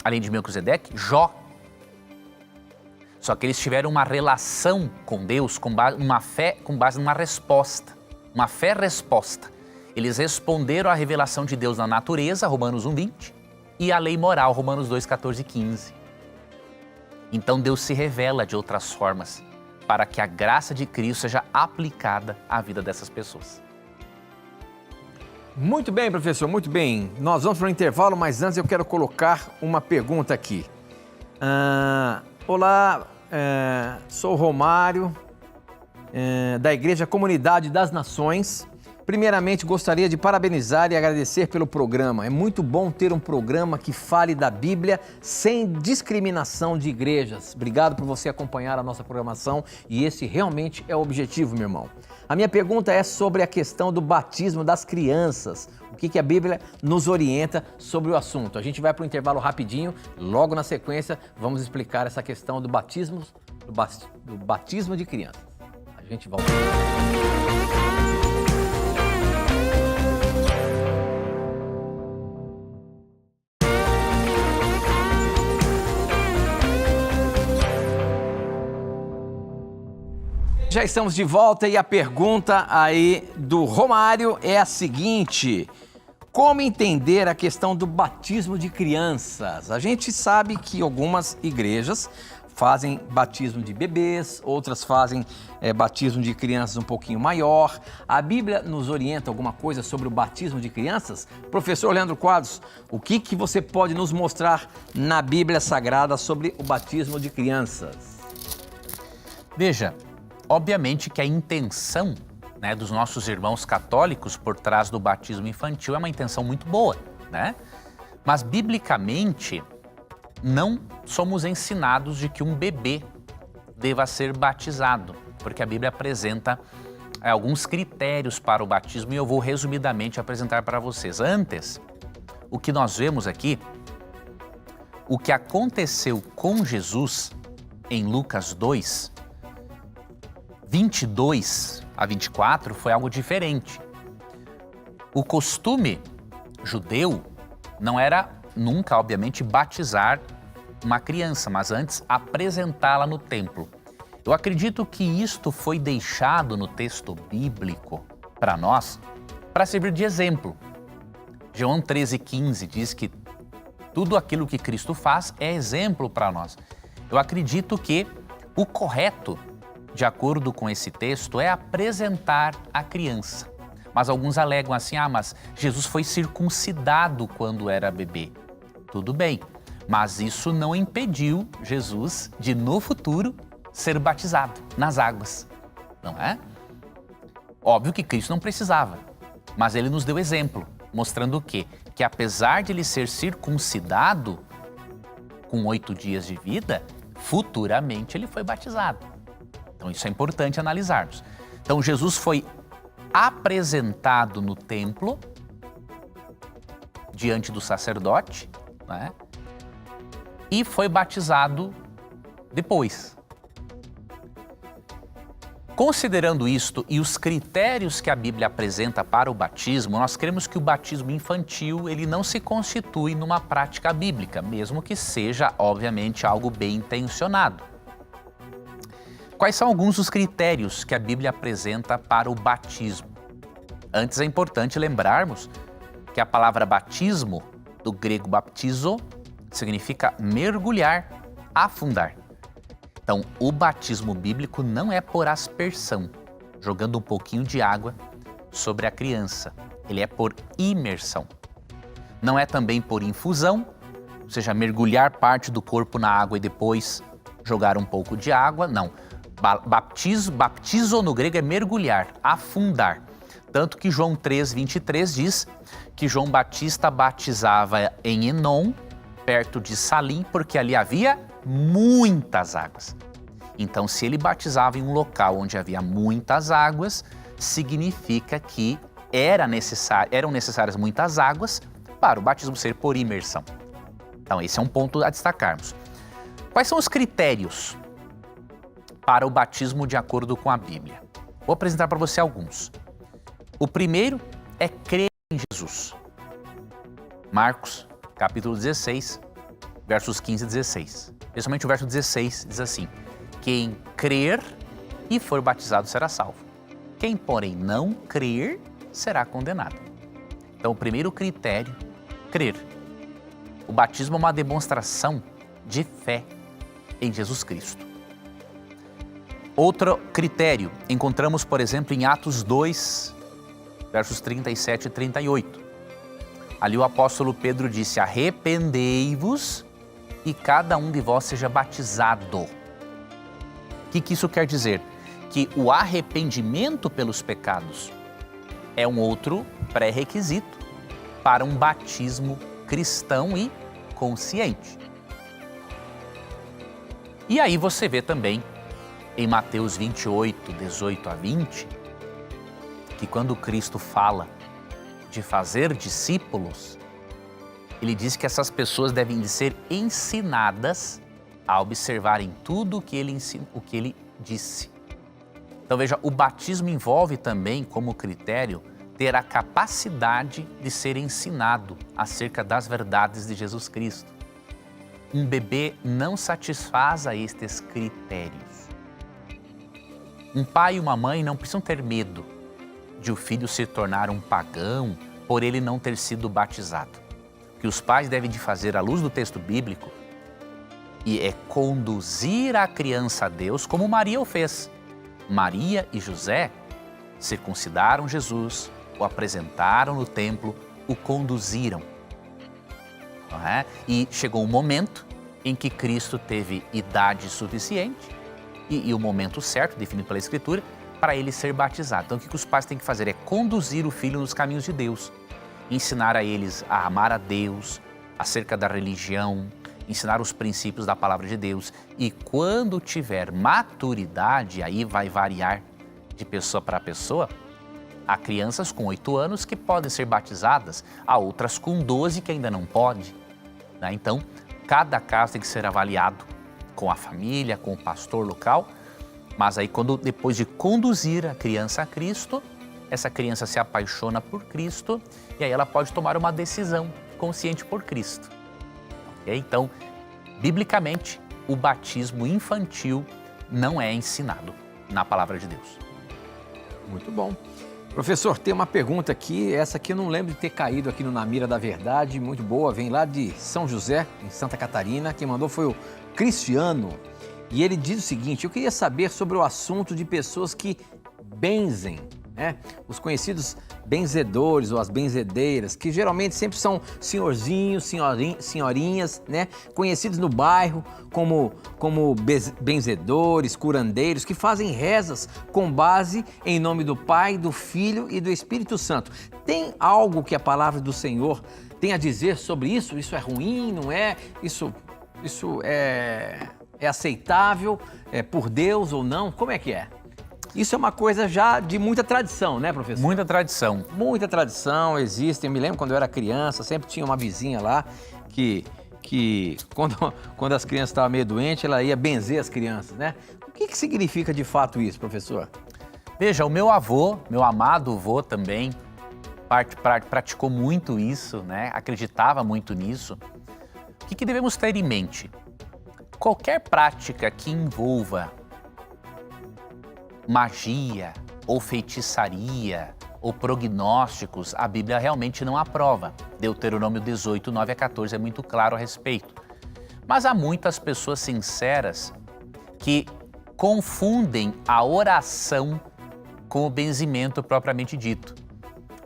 além de Melquisedeque, Jó. Só que eles tiveram uma relação com Deus com base numa resposta, uma fé-resposta. Eles responderam à revelação de Deus na natureza, Romanos 1:20, e à lei moral, Romanos 2:14 e 15. Então Deus se revela de outras formas para que a graça de Cristo seja aplicada à vida dessas pessoas. Muito bem, professor, muito bem. Nós vamos para o intervalo, mas antes eu quero colocar uma pergunta aqui. Olá, sou Romário, da Igreja Comunidade das Nações. Primeiramente, gostaria de parabenizar e agradecer pelo programa. É muito bom ter um programa que fale da Bíblia sem discriminação de igrejas. Obrigado por você acompanhar a nossa programação e esse realmente é o objetivo, meu irmão. A minha pergunta é sobre a questão do batismo das crianças. O que a Bíblia nos orienta sobre o assunto? A gente vai para o intervalo rapidinho, logo na sequência vamos explicar essa questão do batismo de crianças. A gente volta. Já estamos de volta e a pergunta aí do Romário é a seguinte: como entender a questão do batismo de crianças? A gente sabe que algumas igrejas fazem batismo de bebês, outras fazem batismo de crianças um pouquinho maior. A Bíblia nos orienta alguma coisa sobre o batismo de crianças? Professor Leandro Quadros, o que você pode nos mostrar na Bíblia Sagrada sobre o batismo de crianças? Veja, obviamente que a intenção, né, dos nossos irmãos católicos por trás do batismo infantil é uma intenção muito boa, né? Mas biblicamente não somos ensinados de que um bebê deva ser batizado, porque a Bíblia apresenta alguns critérios para o batismo e eu vou resumidamente apresentar para vocês. Antes, o que nós vemos aqui, o que aconteceu com Jesus em Lucas 2, 22 a 24, foi algo diferente. O costume judeu não era nunca, obviamente, batizar uma criança, mas antes apresentá-la no templo. Eu acredito que isto foi deixado no texto bíblico para nós, para servir de exemplo. João 13,15 diz que tudo aquilo que Cristo faz é exemplo para nós. Eu acredito que o correto, de acordo com esse texto, é apresentar a criança. Mas alguns alegam assim, mas Jesus foi circuncidado quando era bebê. Tudo bem, mas isso não impediu Jesus de, no futuro, ser batizado nas águas, não é? Óbvio que Cristo não precisava, mas ele nos deu exemplo, mostrando o quê? Que apesar de ele ser circuncidado com 8 dias de vida, futuramente ele foi batizado. Então isso é importante analisarmos. Então Jesus foi apresentado no templo, diante do sacerdote, né? E foi batizado depois. Considerando isto e os critérios que a Bíblia apresenta para o batismo, nós cremos que o batismo infantil ele não se constitui numa prática bíblica, mesmo que seja, obviamente, algo bem intencionado. Quais são alguns dos critérios que a Bíblia apresenta para o batismo? Antes é importante lembrarmos que a palavra batismo, do grego baptizo, significa mergulhar, afundar. Então, o batismo bíblico não é por aspersão, jogando um pouquinho de água sobre a criança. Ele é por imersão. Não é também por infusão, ou seja, mergulhar parte do corpo na água e depois jogar um pouco de água, não. Baptizo no grego é mergulhar, afundar. Tanto que João 3,23 diz que João Batista batizava em Enom, perto de Salim, porque ali havia muitas águas. Então, se ele batizava em um local onde havia muitas águas, significa que eram necessárias muitas águas para o batismo ser por imersão. Então, esse é um ponto a destacarmos. Quais são os critérios para o batismo de acordo com a Bíblia? Vou apresentar para você alguns. O primeiro é crer em Jesus. Marcos, capítulo 16, versos 15 e 16. Principalmente o verso 16 diz assim: quem crer e for batizado será salvo. Quem, porém, não crer será condenado. Então, o primeiro critério, crer. O batismo é uma demonstração de fé em Jesus Cristo. Outro critério, encontramos, por exemplo, em Atos 2, versos 37 e 38. Ali o apóstolo Pedro disse: arrependei-vos e cada um de vós seja batizado. O que isso quer dizer? Que o arrependimento pelos pecados é um outro pré-requisito para um batismo cristão e consciente. E aí você vê também em Mateus 28, 18 a 20, que quando Cristo fala de fazer discípulos, ele diz que essas pessoas devem ser ensinadas a observarem tudo o que ele disse. Então veja, o batismo envolve também como critério ter a capacidade de ser ensinado acerca das verdades de Jesus Cristo. Um bebê não satisfaz a estes critérios. Um pai e uma mãe não precisam ter medo de o filho se tornar um pagão por ele não ter sido batizado. O que os pais devem de fazer à luz do texto bíblico é conduzir a criança a Deus como Maria o fez. Maria e José circuncidaram Jesus, o apresentaram no templo, o conduziram. Não é? E chegou um momento em que Cristo teve idade suficiente e o momento certo, definido pela Escritura, para ele ser batizado. Então o que os pais têm que fazer é conduzir o filho nos caminhos de Deus, ensinar a eles a amar a Deus, acerca da religião, ensinar os princípios da palavra de Deus. E quando tiver maturidade, aí vai variar de pessoa para pessoa, há crianças com 8 anos que podem ser batizadas, há outras com 12 que ainda não pode. Né? Então, cada caso tem que ser avaliado com a família, com o pastor local, mas aí depois de conduzir a criança a Cristo, essa criança se apaixona por Cristo e aí ela pode tomar uma decisão consciente por Cristo. Okay? Então, biblicamente, o batismo infantil não é ensinado na palavra de Deus. Muito bom. Professor, tem uma pergunta aqui, essa aqui eu não lembro de ter caído aqui no Na Mira da Verdade, muito boa, vem lá de São José, em Santa Catarina, quem mandou foi o Cristiano, e ele diz o seguinte: eu queria saber sobre o assunto de pessoas que benzem, né? Os conhecidos benzedores ou as benzedeiras, que geralmente sempre são senhorzinhos, senhorinhas, né? Conhecidos no bairro como benzedores, curandeiros, que fazem rezas com base em nome do Pai, do Filho e do Espírito Santo. Tem algo que a palavra do Senhor tem a dizer sobre isso? Isso é ruim, não é? Isso é aceitável por Deus ou não? Como é que é? Isso é uma coisa já de muita tradição, né, professor? Muita tradição. Muita tradição existe. Eu me lembro quando eu era criança, sempre tinha uma vizinha lá que quando as crianças estavam meio doentes, ela ia benzer as crianças, né? O que significa de fato isso, professor? Veja, o meu avô, meu amado avô também, praticou muito isso, né? Acreditava muito nisso. O que devemos ter em mente? Qualquer prática que envolva magia ou feitiçaria ou prognósticos, a Bíblia realmente não aprova. Deuteronômio 18, 9 a 14 é muito claro a respeito. Mas há muitas pessoas sinceras que confundem a oração com o benzimento propriamente dito.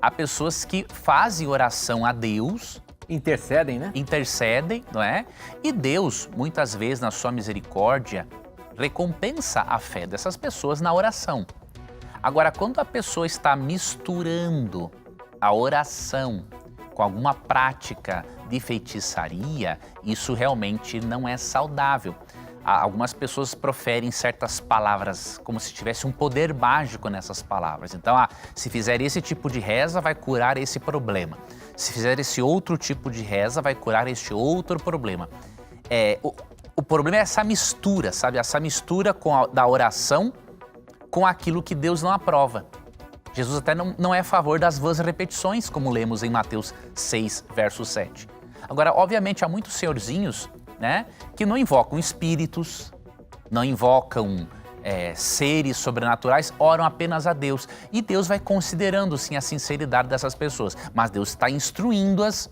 Há pessoas que fazem oração a Deus, intercedem, né? Intercedem, não é? E Deus, muitas vezes, na sua misericórdia, recompensa a fé dessas pessoas na oração. Agora, quando a pessoa está misturando a oração com alguma prática de feitiçaria, isso realmente não é saudável. Algumas pessoas proferem certas palavras como se tivesse um poder mágico nessas palavras. Então, se fizer esse tipo de reza, vai curar esse problema. Se fizer esse outro tipo de reza, vai curar este outro problema. O problema é essa mistura, sabe? Essa mistura da oração com aquilo que Deus não aprova. Jesus até não é a favor das vãs repetições, como lemos em Mateus 6, verso 7. Agora, obviamente, há muitos senhorzinhos, né, que não invocam espíritos, não invocam seres sobrenaturais, oram apenas a Deus. E Deus vai considerando, sim, a sinceridade dessas pessoas. Mas Deus está instruindo-as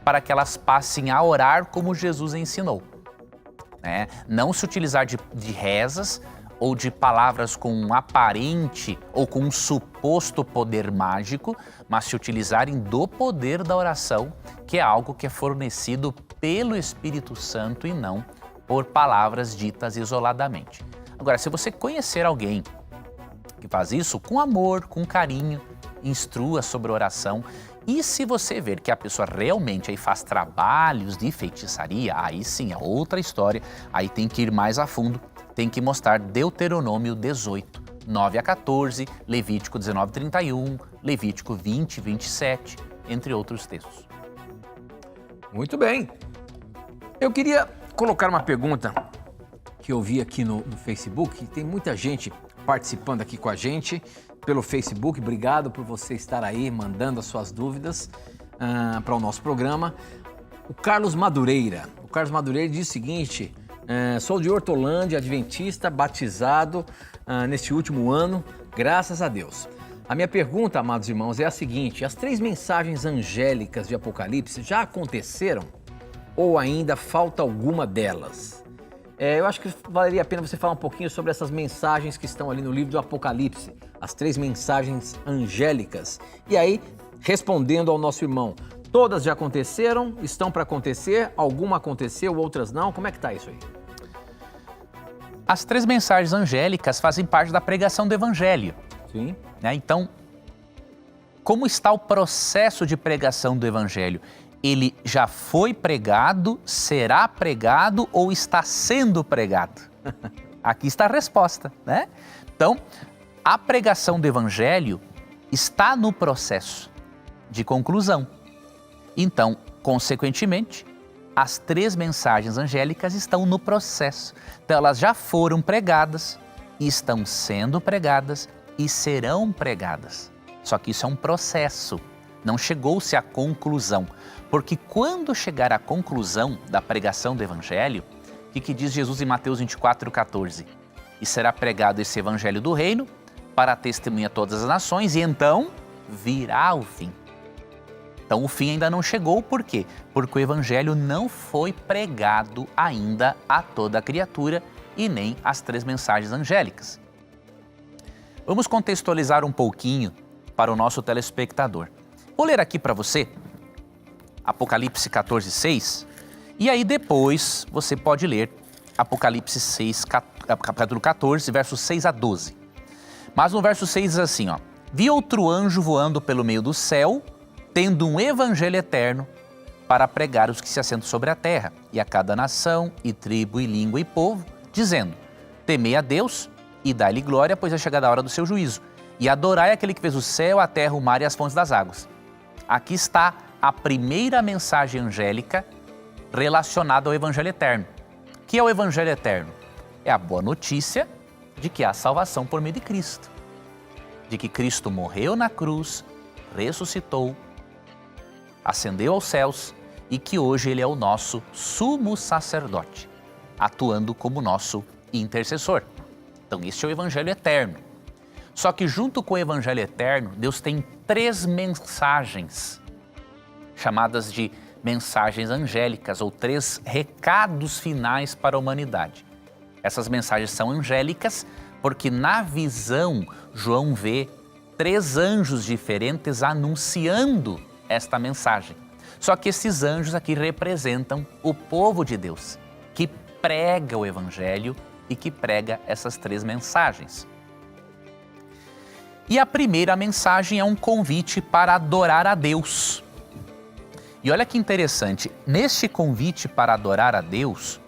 para que elas passem a orar como Jesus ensinou. Não se utilizar de rezas ou de palavras com um aparente ou com um suposto poder mágico, mas se utilizarem do poder da oração, que é algo que é fornecido pelo Espírito Santo e não por palavras ditas isoladamente. Agora, se você conhecer alguém que faz isso com amor, com carinho, instrua sobre oração. E se você ver que a pessoa realmente aí faz trabalhos de feitiçaria, aí sim é outra história, aí tem que ir mais a fundo, tem que mostrar Deuteronômio 18, 9 a 14, Levítico 19, 31, Levítico 20, 27, entre outros textos. Muito bem. Eu queria colocar uma pergunta que eu vi aqui no Facebook, tem muita gente participando aqui com a gente pelo Facebook. Obrigado por você estar aí mandando as suas dúvidas para o nosso programa. O Carlos Madureira diz o seguinte: Sou de Hortolândia, adventista, batizado neste último ano, graças a Deus. A minha pergunta, amados irmãos, é a seguinte: as 3 mensagens angélicas de Apocalipse já aconteceram ou ainda falta alguma delas? Eu acho que valeria a pena você falar um pouquinho sobre essas mensagens que estão ali no livro do Apocalipse, as 3 mensagens angélicas. E aí, respondendo ao nosso irmão, todas já aconteceram, estão para acontecer, alguma aconteceu, outras não? Como é que está isso aí? As 3 mensagens angélicas fazem parte da pregação do Evangelho. Sim. Então, como está o processo de pregação do Evangelho? Ele já foi pregado, será pregado ou está sendo pregado? Aqui está a resposta, né? Então, a pregação do Evangelho está no processo de conclusão. Então, consequentemente, as 3 mensagens angélicas estão no processo. Então, elas já foram pregadas, estão sendo pregadas e serão pregadas. Só que isso é um processo, não chegou-se à conclusão. Porque quando chegar à conclusão da pregação do Evangelho, o que diz Jesus em Mateus 24:14? E será pregado esse Evangelho do Reino para testemunhar a todas as nações e então virá o fim. Então o fim ainda não chegou, por quê? Porque o Evangelho não foi pregado ainda a toda a criatura e nem as 3 mensagens angélicas. Vamos contextualizar um pouquinho para o nosso telespectador. Vou ler aqui para você Apocalipse 14:6 e aí depois você pode ler Apocalipse 6, capítulo 14, versos 6 a 12. Mas no verso 6 diz assim, ó: Vi outro anjo voando pelo meio do céu, tendo um evangelho eterno para pregar os que se assentam sobre a terra, e a cada nação, e tribo, e língua, e povo, dizendo: Temei a Deus e dai-lhe glória, pois é chegada a hora do seu juízo, e adorai aquele que fez o céu, a terra, o mar e as fontes das águas. Aqui está a primeira mensagem angélica relacionada ao evangelho eterno. O que é o evangelho eterno? É a boa notícia de que há salvação por meio de Cristo. De que Cristo morreu na cruz, ressuscitou, ascendeu aos céus e que hoje Ele é o nosso sumo sacerdote, atuando como nosso intercessor. Então, este é o evangelho eterno. Só que junto com o evangelho eterno, Deus tem 3 mensagens, chamadas de mensagens angélicas, ou 3 recados finais para a humanidade. Essas mensagens são angélicas porque na visão João vê 3 anjos diferentes anunciando esta mensagem. Só que esses anjos aqui representam o povo de Deus, que prega o evangelho e que prega essas 3 mensagens. E a primeira mensagem é um convite para adorar a Deus. E olha que interessante, neste convite para adorar a Deus,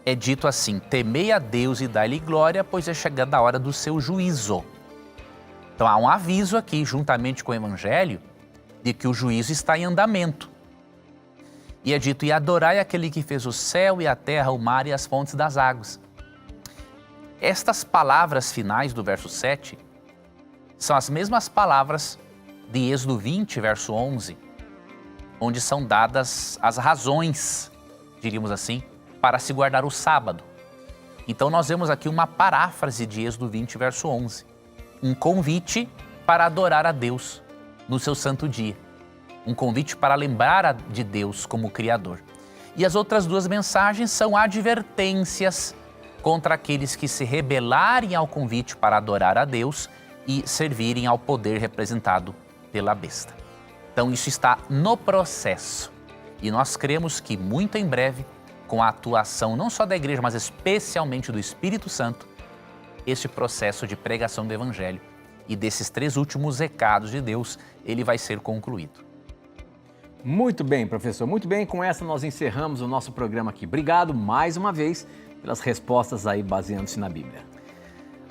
é dito assim: temei a Deus e dai-lhe glória, pois é chegada a hora do seu juízo. Então há um aviso aqui, juntamente com o evangelho, de que o juízo está em andamento. E é dito: e adorai aquele que fez o céu e a terra, o mar e as fontes das águas. Estas palavras finais do verso 7 são as mesmas palavras de Êxodo 20, verso 11, onde são dadas as razões, diríamos assim, para se guardar o sábado. Então nós vemos aqui uma paráfrase de Êxodo 20, verso 11, um convite para adorar a Deus no seu santo dia, um convite para lembrar de Deus como Criador. E as outras 2 mensagens são advertências contra aqueles que se rebelarem ao convite para adorar a Deus e servirem ao poder representado pela besta. Então isso está no processo e nós cremos que muito em breve, com a atuação não só da igreja, mas especialmente do Espírito Santo, este processo de pregação do Evangelho e desses 3 últimos recados de Deus, ele vai ser concluído. Muito bem, professor. Muito bem, com essa nós encerramos o nosso programa aqui. Obrigado mais uma vez pelas respostas aí baseando-se na Bíblia.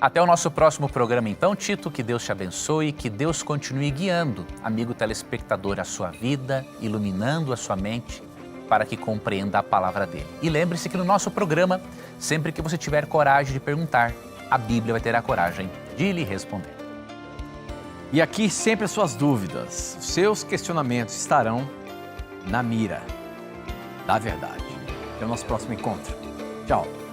Até o nosso próximo programa então, Tito, que Deus te abençoe, que Deus continue guiando, amigo telespectador, a sua vida, iluminando a sua mente, para que compreenda a palavra dele. E lembre-se que no nosso programa, sempre que você tiver coragem de perguntar, a Bíblia vai ter a coragem de lhe responder. E aqui sempre as suas dúvidas, os seus questionamentos estarão na mira da verdade. Até o nosso próximo encontro. Tchau.